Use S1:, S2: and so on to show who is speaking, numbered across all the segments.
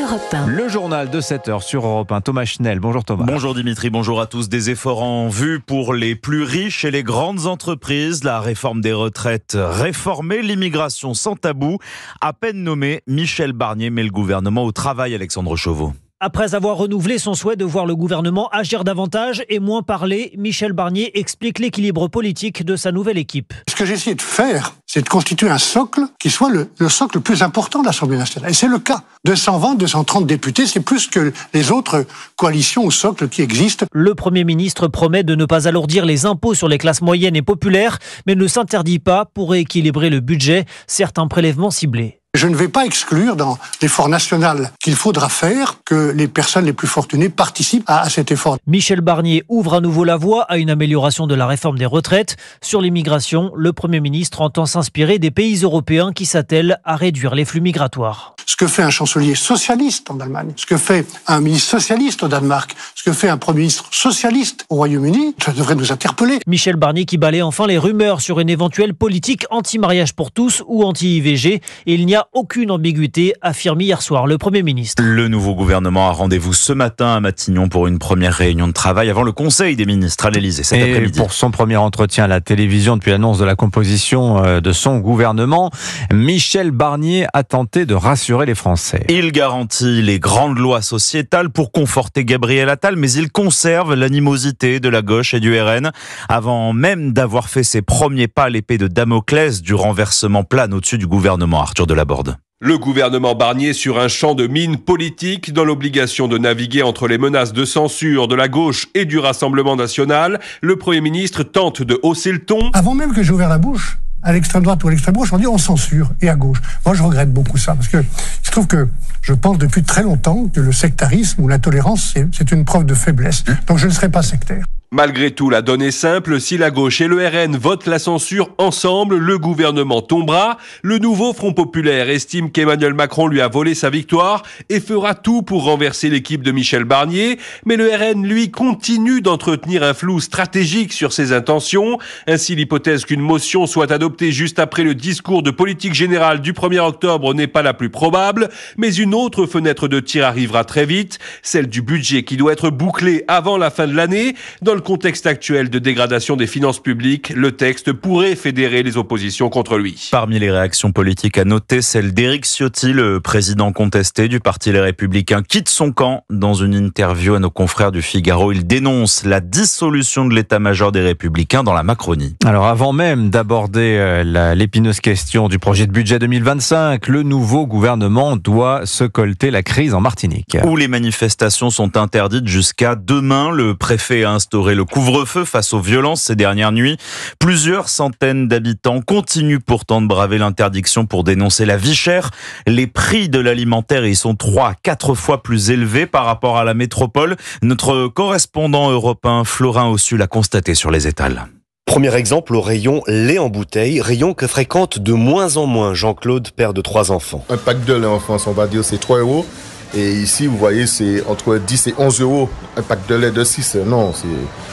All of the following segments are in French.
S1: Europe 1.
S2: Le journal de 7h sur Europe 1. Thomas Schnell. Bonjour Thomas.
S3: Bonjour Dimitri, bonjour à tous. Des efforts en vue pour les plus riches et les grandes entreprises. La réforme des retraites réformée, l'immigration sans tabou. À peine nommé, Michel Barnier met le gouvernement au travail, Alexandre Chauveau.
S4: Après avoir renouvelé son souhait de voir le gouvernement agir davantage et moins parler, Michel Barnier explique l'équilibre politique de sa nouvelle équipe.
S5: Ce que j'ai essayé de faire, c'est de constituer un socle qui soit le socle le plus important de l'Assemblée nationale. Et c'est le cas. 220, 230 députés, c'est plus que les autres coalitions ou socles qui existent.
S4: Le Premier ministre promet de ne pas alourdir les impôts sur les classes moyennes et populaires, mais ne s'interdit pas, pour rééquilibrer le budget, certains prélèvements ciblés.
S5: Je ne vais pas exclure dans l'effort national qu'il faudra faire que les personnes les plus fortunées participent à cet effort.
S4: Michel Barnier ouvre à nouveau la voie à une amélioration de la réforme des retraites. Sur l'immigration, le Premier ministre entend s'inspirer des pays européens qui s'attellent à réduire les flux migratoires.
S5: Ce que fait un chancelier socialiste en Allemagne, ce que fait un ministre socialiste au Danemark, ce que fait un Premier ministre socialiste au Royaume-Uni, ça devrait nous interpeller.
S4: Michel Barnier qui balaie enfin les rumeurs sur une éventuelle politique anti-mariage pour tous ou anti-IVG. Et il n'y a aucune ambiguïté, affirme hier soir le Premier ministre.
S3: Le nouveau gouvernement a rendez-vous ce matin à Matignon pour une première réunion de travail avant le Conseil des ministres à l'Elysée cet après-midi.
S2: Pour son premier entretien à la télévision depuis l'annonce de la composition de son gouvernement, Michel Barnier a tenté de rassurer les Français.
S3: Il garantit les grandes lois sociétales pour conforter Gabriel Attal, mais il conserve l'animosité de la gauche et du RN. Avant même d'avoir fait ses premiers pas, l'épée de Damoclès du renversement plane au-dessus du gouvernement. Arthur Delaborde.
S6: Le gouvernement Barnier sur un champ de mine politique, dans l'obligation de naviguer entre les menaces de censure de la gauche et du Rassemblement national. Le Premier ministre tente de hausser le ton.
S5: Avant même que j'ai ouvert la bouche, à l'extrême droite ou à l'extrême gauche, on dit on censure, et à gauche. Moi, je regrette beaucoup ça, parce que je trouve que je pense depuis très longtemps que le sectarisme ou l'intolérance, c'est une preuve de faiblesse. Donc je ne serai pas sectaire.
S6: Malgré tout, la donne est simple. Si la gauche et le RN votent la censure ensemble, le gouvernement tombera. Le nouveau Front populaire estime qu'Emmanuel Macron lui a volé sa victoire et fera tout pour renverser l'équipe de Michel Barnier. Mais le RN, lui, continue d'entretenir un flou stratégique sur ses intentions. Ainsi, l'hypothèse qu'une motion soit adoptée juste après le discours de politique générale du 1er octobre n'est pas la plus probable. Mais une autre fenêtre de tir arrivera très vite, celle du budget qui doit être bouclé avant la fin de l'année. Dans le contexte actuel de dégradation des finances publiques, le texte pourrait fédérer les oppositions contre lui.
S3: Parmi les réactions politiques à noter, celle d'Éric Ciotti, le président contesté du Parti Les Républicains, quitte son camp. Dans une interview à nos confrères du Figaro, il dénonce la dissolution de l'état-major des Républicains dans la Macronie.
S2: Alors avant même d'aborder l'épineuse question du projet de budget 2025, le nouveau gouvernement doit se colter la crise en Martinique.
S3: Où les manifestations sont interdites jusqu'à demain. Le préfet a instauré le couvre-feu face aux violences ces dernières nuits. Plusieurs centaines d'habitants continuent pourtant de braver l'interdiction pour dénoncer la vie chère. Les prix de l'alimentaire y sont 3 à 4 fois plus élevés par rapport à la métropole. Notre correspondant européen Florin Ossu l'a constaté sur les étals.
S7: Premier exemple au rayon lait en bouteille, rayon que fréquente de moins en moins Jean-Claude, père de 3 enfants.
S8: Un pack de lait en France, on va dire, c'est 3 €. Et ici, vous voyez, c'est entre 10 et 11 €. Un pack de lait de 6, non,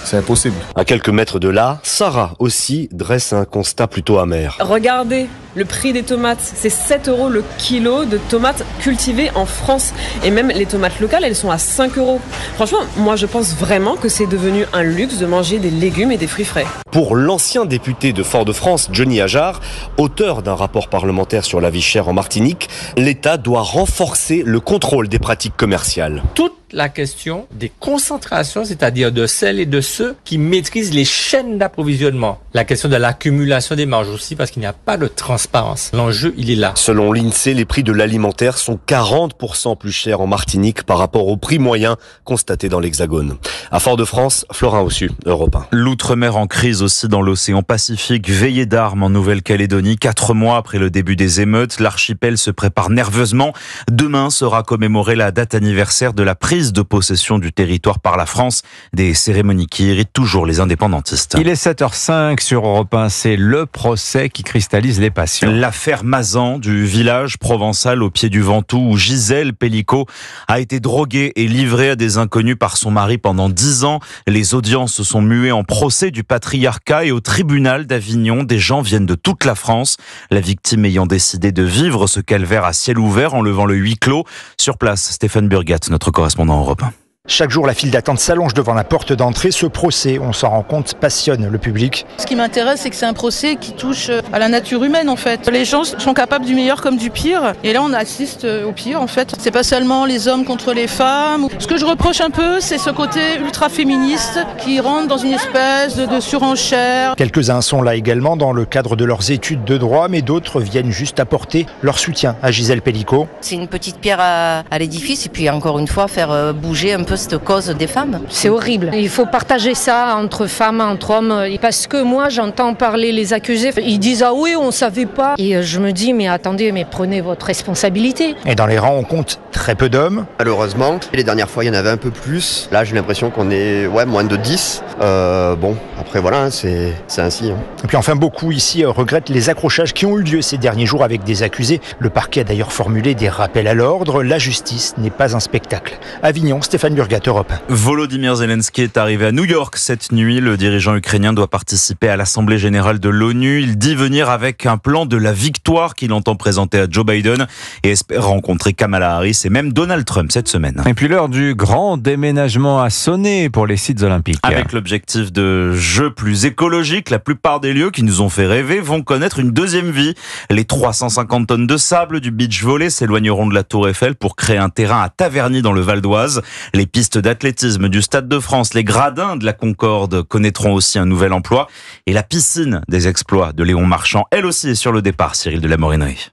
S8: c'est impossible.
S7: À quelques mètres de là, Sarah aussi dresse un constat plutôt amer.
S9: Regardez le prix des tomates, c'est 7 € le kilo de tomates cultivées en France. Et même les tomates locales, elles sont à 5 €. Franchement, moi je pense vraiment que c'est devenu un luxe de manger des légumes et des fruits frais.
S7: Pour l'ancien député de Fort-de-France, Johnny Ajar, auteur d'un rapport parlementaire sur la vie chère en Martinique, l'État doit renforcer le contrôle des pratiques commerciales.
S10: Toute la question des concentrations, c'est-à-dire de celles et de ceux qui maîtrisent les chaînes d'approvisionnement. La question de l'accumulation des marges aussi, parce qu'il n'y a pas de transparence. L'enjeu, il est là.
S7: Selon l'INSEE, les prix de l'alimentaire sont 40% plus chers en Martinique par rapport au prix moyen constaté dans l'Hexagone. À Fort-de-France, Florin Ossu, Europe 1.
S3: L'outre-mer en crise aussi dans l'océan Pacifique. Veillée d'armes en Nouvelle-Calédonie. 4 mois après le début des émeutes, l'archipel se prépare nerveusement. Demain sera commémorée la date anniversaire de la prise prise de possession du territoire par la France. Des cérémonies qui irritent toujours les indépendantistes.
S2: Il est 7h05 sur Europe 1, c'est le procès qui cristallise les passions.
S3: L'affaire Mazan du village provençal au pied du Ventoux où Gisèle Pellicot a été droguée et livrée à des inconnus par son mari pendant 10 ans. Les audiences se sont muées en procès du patriarcat et au tribunal d'Avignon, des gens viennent de toute la France. La victime ayant décidé de vivre ce calvaire à ciel ouvert en levant le huis clos. Sur place, Stéphane Burgat, notre correspondant Europe 1.
S1: Chaque jour, la file d'attente s'allonge devant la porte d'entrée. Ce procès, on s'en rend compte, passionne le public.
S11: Ce qui m'intéresse, c'est que c'est un procès qui touche à la nature humaine, en fait. Les gens sont capables du meilleur comme du pire. Et là, on assiste au pire, en fait. C'est pas seulement les hommes contre les femmes. Ce que je reproche un peu, c'est ce côté ultra-féministe qui rentre dans une espèce de surenchère.
S1: Quelques-uns sont là également dans le cadre de leurs études de droit, mais d'autres viennent juste apporter leur soutien à Gisèle Pellicot.
S12: C'est une petite pierre à l'édifice et puis encore une fois, faire bouger un peu cette cause des femmes.
S13: C'est horrible. Il faut partager ça entre femmes, entre hommes, parce que moi j'entends parler les accusés, ils disent ah oui on savait pas, et je me dis mais attendez, mais prenez votre responsabilité.
S1: Et dans les rangs on compte très peu d'hommes.
S14: Malheureusement, les dernières fois il y en avait un peu plus. Là j'ai l'impression qu'on est moins de 10. Bon, après voilà, c'est ainsi.
S1: Et puis enfin beaucoup ici regrettent les accrochages qui ont eu lieu ces derniers jours avec des accusés. Le parquet a d'ailleurs formulé des rappels à l'ordre. La justice n'est pas un spectacle. Avignon, Stéphane Burgat, Europe.
S3: Volodymyr Zelensky est arrivé à New York cette nuit. Le dirigeant ukrainien doit participer à l'Assemblée générale de l'ONU. Il dit venir avec un plan de la victoire qu'il entend présenter à Joe Biden et espère rencontrer Kamala Harris et même Donald Trump cette semaine.
S2: Et puis l'heure du grand déménagement a sonné pour les sites olympiques.
S3: Avec l'objectif de jeux plus écologiques, la plupart des lieux qui nous ont fait rêver vont connaître une deuxième vie. Les 350 tonnes de sable du beach volley s'éloigneront de la Tour Eiffel pour créer un terrain à Taverny dans le Val d'Oise. Les pistes d'athlétisme du Stade de France, les gradins de la Concorde connaîtront aussi un nouvel emploi. Et la piscine des exploits de Léon Marchand, elle aussi est sur le départ, Cyril de la Morinerie.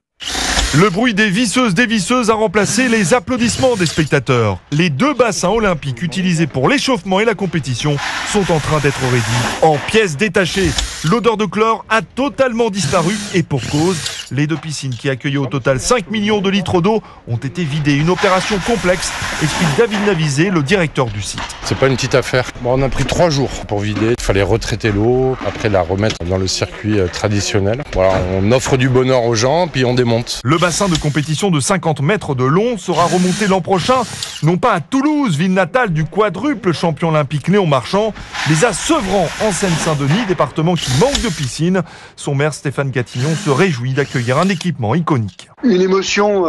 S15: Le bruit des visseuses a remplacé les applaudissements des spectateurs. Les 2 bassins olympiques utilisés pour l'échauffement et la compétition sont en train d'être réduits en pièces détachées. L'odeur de chlore a totalement disparu et pour cause, les 2 piscines qui accueillaient au total 5 millions de litres d'eau ont été vidées. Une opération complexe, explique David Navizé, le directeur du site.
S16: C'est pas une petite affaire. On a pris 3 jours pour vider. Il fallait retraiter l'eau, après la remettre dans le circuit traditionnel. Voilà, on offre du bonheur aux gens, puis on démonte.
S15: Le bassin de compétition de 50 mètres de long sera remonté l'an prochain, non pas à Toulouse, ville natale du quadruple champion olympique Léon Marchand, mais à Sevran, en Seine-Saint-Denis, département qui manque de piscine. Son maire Stéphane Gatignon se réjouit d'accueillir un équipement iconique.
S17: Une émotion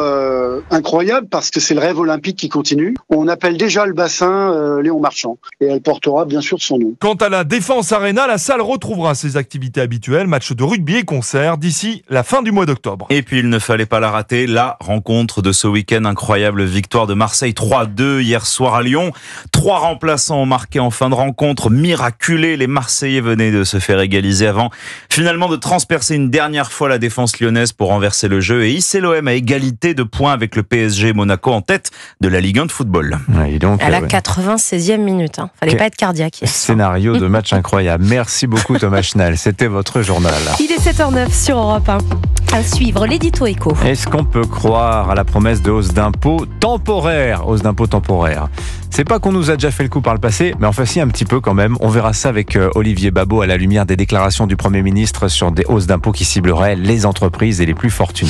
S17: incroyable parce que c'est le rêve olympique qui continue. On appelle déjà le bassin Léon Marchand et elle portera bien sûr son nom.
S15: Quant à la Défense Arena, la salle retrouvera ses activités habituelles, matchs de rugby et concerts d'ici la fin du mois d'octobre.
S3: Et puis il ne fallait pas la rater, la rencontre de ce week-end, incroyable victoire de Marseille 3-2 hier soir à Lyon. 3 remplaçants ont marqué en fin de rencontre, miraculé, les Marseillais venaient de se faire égaliser avant finalement de transpercer une dernière fois la défense lyonnaise pour renverser le jeu et hisser l'OM à égalité de points avec le PSG et Monaco en tête de la Ligue 1 de football.
S2: Et donc,
S18: à la 96e minute, fallait pas être cardiaque.
S2: Scénario de match incroyable. Merci beaucoup Thomas Schnell, c'était votre journal.
S18: Il est 7h09 sur Europe 1. À suivre l'édito éco.
S2: Est-ce qu'on peut croire à la promesse de hausse d'impôts temporaire? Hausse d'impôts temporaire. C'est pas qu'on nous a déjà fait le coup par le passé, mais enfin si un petit peu quand même. On verra ça avec Olivier Babot à la lumière des déclarations du Premier ministre sur des hausses d'impôts qui cibleraient les entreprises et les plus fortunés.